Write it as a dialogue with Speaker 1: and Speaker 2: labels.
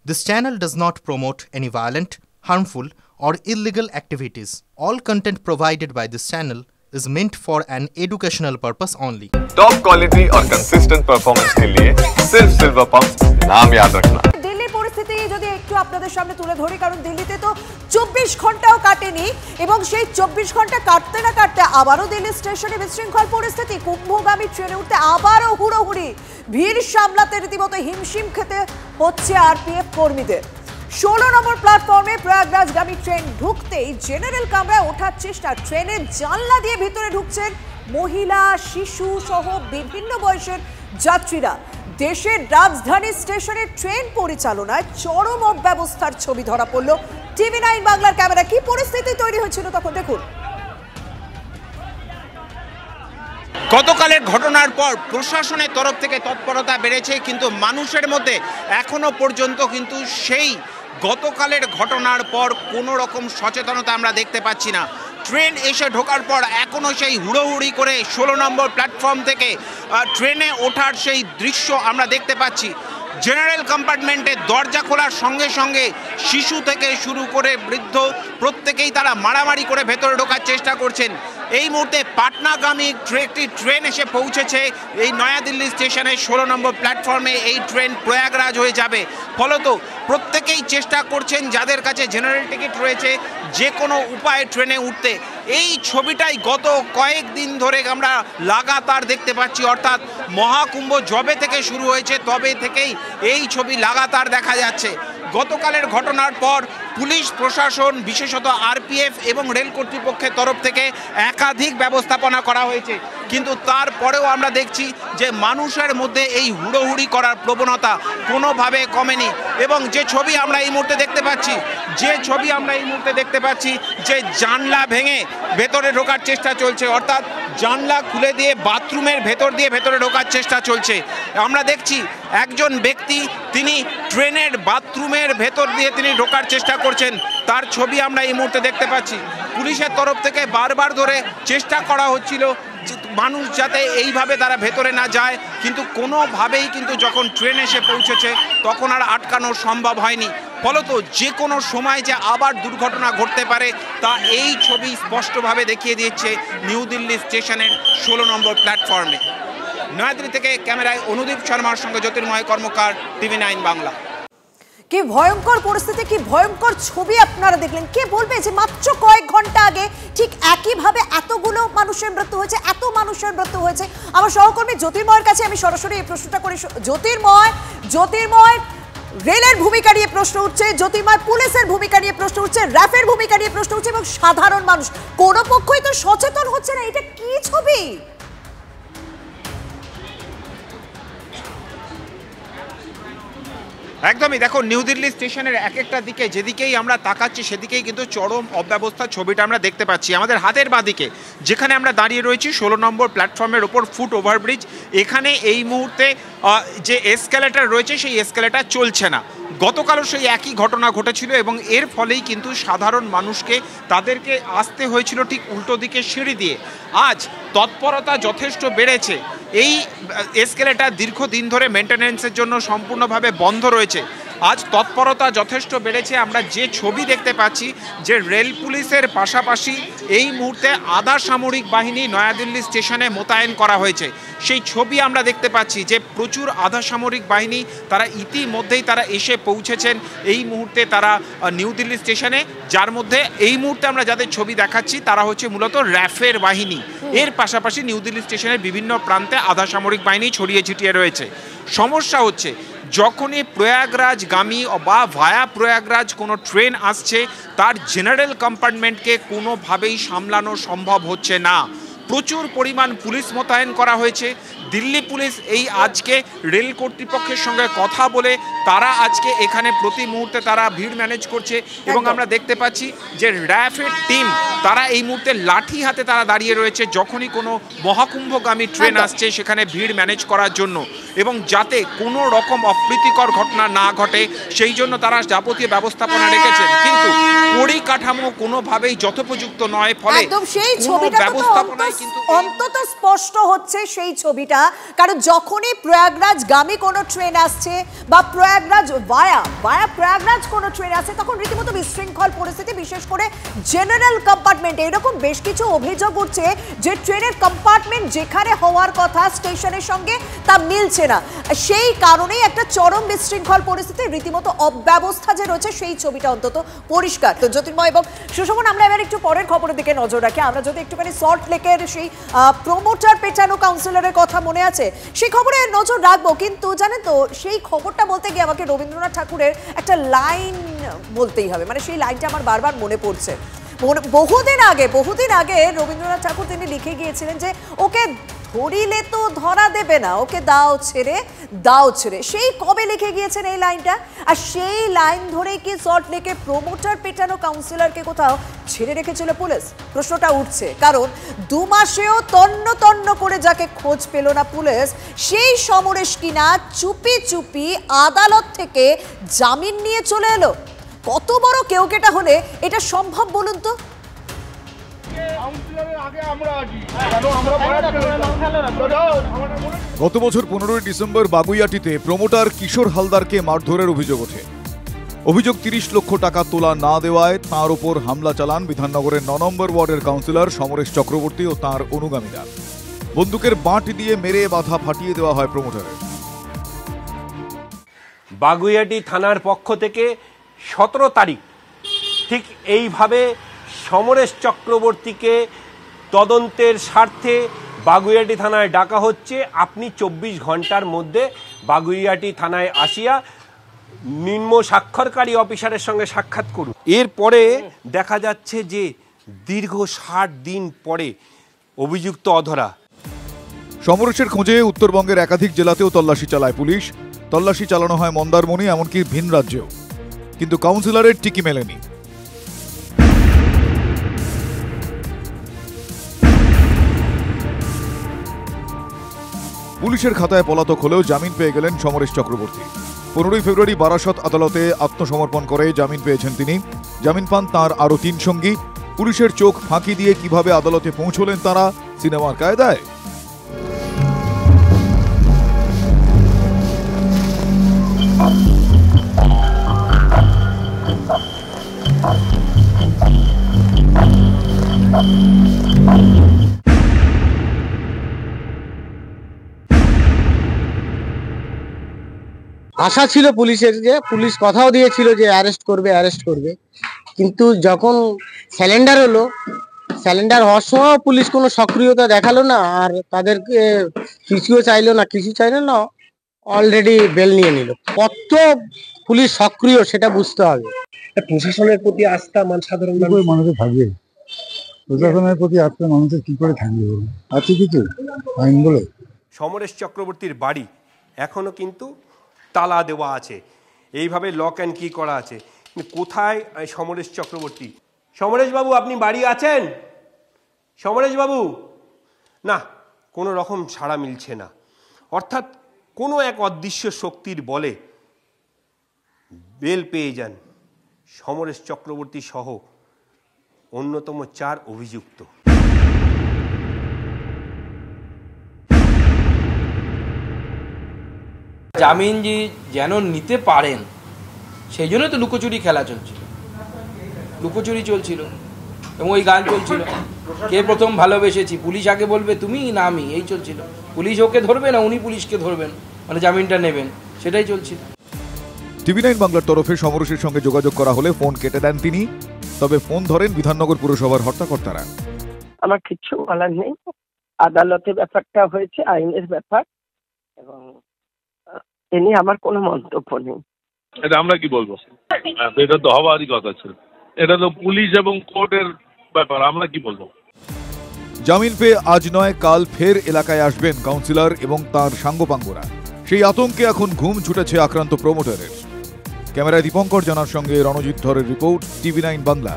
Speaker 1: This channel does not promote any violent, harmful, or illegal activities. All content provided by this channel is meant for an educational purpose only.
Speaker 2: Top quality और consistent performance के लिए सिर्फ silver pump नाम याद रखना।
Speaker 3: দিল্লির পরিস্থিতি যদি একটু আপনাদের সামনে তুলে ধরি, কারণ দিল্লিতে তো 24 ঘন্টাও কাটেনি এবং সেই 24 ঘন্টা কাটতে না কাটতে আবারও দিল্লি স্টেশনে বিশৃঙ্খল পরিস্থিতি। কুম্ভগামী ট্রেনে উঠতে আবারও হুড়োহুড়ি, ভিড় সামলাতে রীতিমতো হিমশিম খেতে হচ্ছে আরপিএফ কর্মীদের। 16 নম্বর প্ল্যাটফর্মে প্রয়াগরাজগামী ট্রেন ঢুকতেই জেনারেল কামরায় ওঠার চেষ্টা। ট্রেনের জানলা দিয়ে ভিতরে ঢুকছেন মহিলা, শিশু সহ বিভিন্ন বয়সের যাত্রীরা। দেশের রাজধানী স্টেশনে ট্রেন পরিচালনায় চরম অব্যবস্থার ছবি ধরা পড়ল টিভি9 বাংলার ক্যামেরা। কি পরিস্থিতি তৈরি হয়েছিল তখন দেখুন।
Speaker 4: গতকালের ঘটনার পর প্রশাসনের তরফ থেকে তৎপরতা বেড়েছে, কিন্তু মানুষের মধ্যে এখনো পর্যন্ত কিন্তু সেই গতকালের ঘটনার পর কোনো রকম সচেতনতা আমরা দেখতে পাচ্ছি না। ট্রেন এসে ঢোকার পর এখনও সেই হুড়োহুড়ি করে 16 নম্বর প্ল্যাটফর্ম থেকে ট্রেনে ওঠার সেই দৃশ্য আমরা দেখতে পাচ্ছি। জেনারেল কম্পার্টমেন্টের দরজা খোলার সঙ্গে সঙ্গে শিশু থেকে শুরু করে বৃদ্ধ প্রত্যেকেই তারা মারামারি করে ভেতরে ঢোকার চেষ্টা করছেন। এই মুহূর্তে পাটনাগামী একটি ট্রেন এসে পৌঁছেছে এই নয়াদিল্লি স্টেশনে 16 নম্বর প্ল্যাটফর্মে। এই ট্রেন প্রয়াগরাজ হয়ে যাবে, ফলত প্রত্যেকেই চেষ্টা করছেন যাদের কাছে জেনারেল টিকিট রয়েছে যে কোনো উপায়ে ট্রেনে উঠতে। এই ছবিটাই গত কয়েকদিন ধরে আমরা লাগাতার দেখতে পাচ্ছি, অর্থাৎ মহাকুম্ভ যবে থেকে শুরু হয়েছে তবে থেকেই এই ছবি লাগাতার দেখা যাচ্ছে। গতকালের ঘটনার পর পুলিশ প্রশাসন, বিশেষত আরপিএফ এবং রেল কর্তৃপক্ষের তরফ থেকে একাধিক ব্যবস্থাপনা করা হয়েছে, কিন্তু তারপরেও আমরা দেখছি যে মানুষের মধ্যে এই হুড়োহুড়ি করার প্রবণতা কোনোভাবে কমেনি। এবং যে ছবি আমরা এই মুহূর্তে দেখতে পাচ্ছি যে জানলা ভেঙে ভেতরে ঢোকার চেষ্টা চলছে, অর্থাৎ জানলা খুলে দিয়ে বাথরুমের ভেতর দিয়ে ভেতরে ঢোকার চেষ্টা চলছে। আমরা দেখছি একজন ব্যক্তি তিনি ট্রেনের বাথরুমের ভেতর দিয়ে তিনি ঢোকার চেষ্টা করছেন, তার ছবি আমরা এই মুহূর্তে দেখতে পাচ্ছি। পুলিশের তরফ থেকে বারবার ধরে চেষ্টা করা হচ্ছিল মানুষ যাতে এইভাবে তারা ভেতরে না যায়, কিন্তু কোনোভাবেই কিন্তু যখন ট্রেন এসে পৌঁছেছে তখন আর আটকানো সম্ভব হয়নি। ফলত যে কোনো সময় যে আবার দুর্ঘটনা ঘটতে পারে তা এই ছবি স্পষ্টভাবে দেখিয়ে দিচ্ছে নিউ দিল্লি স্টেশনের 16 নম্বর প্ল্যাটফর্মে। নয়াদিল্লি থেকে ক্যামেরায় অনুদীপ শর্মার সঙ্গে জ্যোতির্ময় কর্মকার, টিভি9 বাংলা।
Speaker 3: কি ভয়ঙ্কর পরিস্থিতি, কি ভয়ঙ্কর ছবি আপনারা দেখলেন। কে বলবে যে মাত্র কয়েক ঘন্টা আগে ঠিক একইভাবে এতগুলো মানুষের মৃত্যু হয়েছে, এত মানুষের মৃত্যু হয়েছে। আমার সহকর্মী জ্যোতির্ময়ের কাছে আমি সরাসরি এই প্রশ্নটা করি। জ্যোতির্ময় রেলের ভূমিকা নিয়ে প্রশ্ন উঠছে, জ্যোতির্ময় পুলিশের ভূমিকা নিয়ে প্রশ্ন উঠছে, র্যাফের ভূমিকা নিয়ে প্রশ্ন উঠছে, এবং সাধারণ মানুষ কোনো পক্ষই তো সচেতন হচ্ছে না। এটা কি ছবি?
Speaker 4: একদমই, দেখো নিউ দিল্লি স্টেশনের এক একটা দিকে যেদিকেই আমরা তাকাচ্ছি সেদিকেই কিন্তু চরম অব্যবস্থার ছবিটা আমরা দেখতে পাচ্ছি। আমাদের হাতের বাঁদিকে যেখানে আমরা দাঁড়িয়ে রয়েছি 16 নম্বর প্ল্যাটফর্মের ওপর ফুট ওভারব্রিজ, এখানে এই মুহূর্তে যে এসকেলেটর রয়েছে সেই এসকেলেটর চলছে না। গতকালও সেই একই ঘটনা ঘটেছিল এবং এর ফলেই কিন্তু সাধারণ মানুষকে তাদেরকে আসতে হয়েছিল ঠিক উল্টো দিকে সিঁড়ি দিয়ে। আজ তৎপরতা যথেষ্ট বেড়েছে। এই এসকেলেটর দীর্ঘদিন ধরে মেনটেন্যান্সের জন্য সম্পূর্ণভাবে বন্ধ রয়েছে। আজ তৎপরতা যথেষ্ট বেড়েছে। আমরা যে ছবি দেখতে পাচ্ছি যে রেল পুলিশের পাশাপাশি এই মুহূর্তে আধা সামরিক বাহিনী নয়াদিল্লি স্টেশনে মোতায়েন করা হয়েছে। সেই ছবি আমরা দেখতে পাচ্ছি যে প্রচুর আধা সামরিক বাহিনী তারা ইতিমধ্যেই তারা এসে পৌঁছেছেন এই মুহূর্তে তারা নিউ দিল্লি স্টেশনে, যার মধ্যে এই মুহূর্তে আমরা যাদের ছবি দেখাচ্ছি তারা হচ্ছে মূলত র্যাফের বাহিনী। এর পাশাপাশি নিউ দিল্লি স্টেশনের বিভিন্ন প্রান্তে আধা সামরিক বাহিনী ছড়িয়ে ছিটিয়ে রয়েছে। সমস্যা হচ্ছে যখনই প্রয়াগরাজগামী বা ভায়া প্রয়াগরাজ কোনো ট্রেন আসছে তার জেনারেল কম্পার্টমেন্টকে কোনোভাবেই সামলানো সম্ভব হচ্ছে না। প্রচুর পরিমাণ পুলিশ মোতায়েন করা হয়েছে। দিল্লি পুলিশ এই আজকে রেল কর্তৃপক্ষের সঙ্গে কথা বলে তারা আজকে এখানে প্রতি মুহূর্তে তারা ভিড় ম্যানেজ করছে এবং আমরা দেখতে পাচ্ছি যে র্যাফের টিম তারা এই মুহূর্তে লাঠি হাতে তারা দাঁড়িয়ে রয়েছে যখনই কোনো মহাকুম্ভগামী ট্রেন আসছে সেখানে ভিড় ম্যানেজ করার জন্য, এবং যাতে কোনো রকম অপ্রীতিকর ঘটনা না ঘটে সেই জন্য তারা যাবতীয় ব্যবস্থাপনা রেখেছেন। কিন্তু পরিকাঠামো কোনোভাবেই যথোপযুক্ত নয়, ফলে
Speaker 3: একদম সেই ছবিটা অন্তত স্পষ্ট হচ্ছে সেই ছবিটা কারণ যখনই প্রয়াগরাজগামী কোনো ট্রেন আসছে বা প্রয়াগরাজ ভায়া প্রয়াগরাজ কোনো ট্রেন আসছে তখন রীতিমতো বিশৃঙ্খল পরিস্থিতি, বিশেষ করে জেনারেল কম্পার্টমেন্টে। এরকম বেশ কিছু অভিযোগ উঠছে যে ট্রেনের কম্পার্টমেন্ট যেখানে হওয়ার কথা স্টেশনের সঙ্গে তা মিলছে না। সেই কারণেই একটা চরম বিশৃঙ্খল পরিস্থিতি, রীতিমতো অব্যবস্থা যে রয়েছে সেই ছবিটা অন্তত পরিষ্কার। তো জ্যোতির্ময় এবং সুশোভন, আমরা এবার একটু পরের খবরের দিকে নজর রাখি। আমরা যদি একটুখানি সল্ট লেকের সেই প্রমোটার পেটানো কাউন্সিলরের কথা মনে আছে, সেই খবরে নজর রাখবো। কিন্তু জানেন তো, সেই খবরটা বলতে গিয়ে আমাকে রবীন্দ্রনাথ ঠাকুরের একটা লাইন বলতেই হবে, মানে সেই লাইনটা আমার বারবার মনে পড়ছে। বহুদিন আগে রবীন্দ্রনাথ ঠাকুর তিনি লিখে গিয়েছিলেন যে ওকে ধরিলে তো ধরা দেবে না, ওকে দাও ছেড়ে। সেই কবে লিখে গিয়েছেন এই লাইনটা? আর সেই লাইন ধরেই কি সল্ট লেকে প্রমোটার পেটানো কাউন্সিলরকে কোথাও ছেড়ে রেখেছিল পুলিশ? প্রশ্নটা উঠছে, কারণ 2 মাসেও তন্ন করে যাকে খোঁজ পেল না পুলিশ, সেই সমরেশ কিনা চুপি আদালত থেকে জামিন নিয়ে চলে এলো। কত বড় কেউকেটা হলে এটা সম্ভব বলুন তো?
Speaker 5: গত বছর 15 ডিসেম্বর বাগুইয়াটিতে প্রমোটার কিশোর হালদারকে মারধরের অভিযোগ ওঠে। 30 লক্ষ টাকা তোলা না দেওয়ায় তাঁর ওপর হামলা চালান বিধাননগরের 9 নম্বর ওয়ার্ডের কাউন্সিলর সমরেশ চক্রবর্তী ও তাঁর অনুগামীরা। বন্দুকের বাঁট দিয়ে মেরে বাধা ফাটিয়ে দেওয়া হয় প্রমোটারের।
Speaker 6: বাগুইয়াটি থানার পক্ষ থেকে 17 তারিখ ঠিক এইভাবে সমরেশ চক্রবর্তীকে তদন্তের স্বার্থে বাগুইয়াটি থানায় ডাকা হচ্ছে। আপনি 24 ঘন্টার মধ্যে বাগুইয়াটি থানায় আসিয়া নিম্ন স্বাক্ষরকারী অফিসারের সঙ্গে সাক্ষাৎ করুন। এরপরে দেখা যাচ্ছে যে দীর্ঘ 60 দিন পরে অভিযুক্ত অধরা।
Speaker 5: সমরেশের খোঁজে উত্তরবঙ্গের একাধিক জেলাতেও তল্লাশি চালায় পুলিশ। তল্লাশি চালানো হয় মন্দারমণি, এমনকি ভিন রাজ্যেও, কিন্তু কাউন্সিলরের টিকি মেলেনি। পুলিশের খাতায় পলাতক হলেও জামিন পেয়ে গেলেন সমরেশ চক্রবর্তী। 15 ফেব্রুয়ারি বারাসত আদালতে আত্মসমর্পণ করে জামিন পেয়েছেন তিনি। জামিন পান তাঁর আরও 3 সঙ্গী। পুলিশের চোখ ফাঁকি দিয়ে কিভাবে আদালতে পৌঁছলেন তারা, সিনেমার কায়দায়।
Speaker 7: আশা ছিল পুলিশের, যে পুলিশ কথাও দিয়েছিল যে অ্যারেস্ট করবে, কিন্তু যখন স্যালেন্ডার হলো, স্যালেন্ডার হওয়ার সময় পুলিশ কোনো সক্রিয়তা দেখালো না, আর তাদেরকে কিছু চাইলো না, অলরেডি বেল নিয়ে নিল। কত পুলিশ সক্রিয় সেটা বুঝতে হবে।
Speaker 8: প্রশাসনের প্রতি আস্থা সাধারণ মানুষের থাকবে, প্রশাসনের প্রতি আস্থা মানুষের কি করে থাকবে? আছে কিছু আইন বলে?
Speaker 6: সমরেশ চক্রবর্তীর বাড়ি এখনো কিন্তু তালা দেওয়া আছে, এইভাবে লক অ্যান্ড কি করা আছে। কোথায় সমরেশ চক্রবর্তী? সমরেশ বাবু, আপনি বাড়ি আছেন? সমরেশ বাবু, না, কোনো রকম সাড়া মিলছে না। অর্থাৎ কোনো এক অদৃশ্য শক্তির বলে বেল পেয়ে যান সমরেশ চক্রবর্তী সহ অন্যতম 4 অভিযুক্ত।
Speaker 9: জামিন যেন নিতে পারেন সেই জন্য তো লুকোচুরি খেলা চলছিল, এবং ওই গান চলছিল, কে প্রথম ভালোবেসেছি, পুলিশ আগে বলবে তুমি না আমি, এই চলছিল। পুলিশ ওকে ধরবে না, উনি পুলিশকে ধরবেন, মানে জামিনটা নেবেন, সেটাই চলছিল।
Speaker 5: TV9 বাংলার তরফে সমরেশের সঙ্গে যোগাযোগ করা হলে ফোন কেটে দেন তিনি। তবে ফোন ধরেন বিধাননগর পুরসভার হর্তাকর্তারা।
Speaker 10: আমার কিছু বলার নেই, আদালতের ব্যাপারটা হয়েছে, আইনের ব্যাপার, এবং এ নিয়ে আমার কোনো মন্তব্য নেই।
Speaker 11: এটা আমরা কি বলবো? এটা তো হওয়ারই কথা ছিল, এটা তো পুলিশ এবং কোর্টের ব্যাপার, আমরা কি বলবো?
Speaker 5: জামিন পেয়ে আজ নয় কাল ফের এলাকায় আসবেন কাউন্সিলর এবং তার সাঙ্গপাঙ্গরা। সেই আতঙ্কে এখন ঘুম ছুটেছে আক্রান্ত প্রমোটারের। ক্যামেরায় দীপঙ্কর জানার সঙ্গে রণজিৎ ধরের রিপোর্ট, TV9 বাংলা।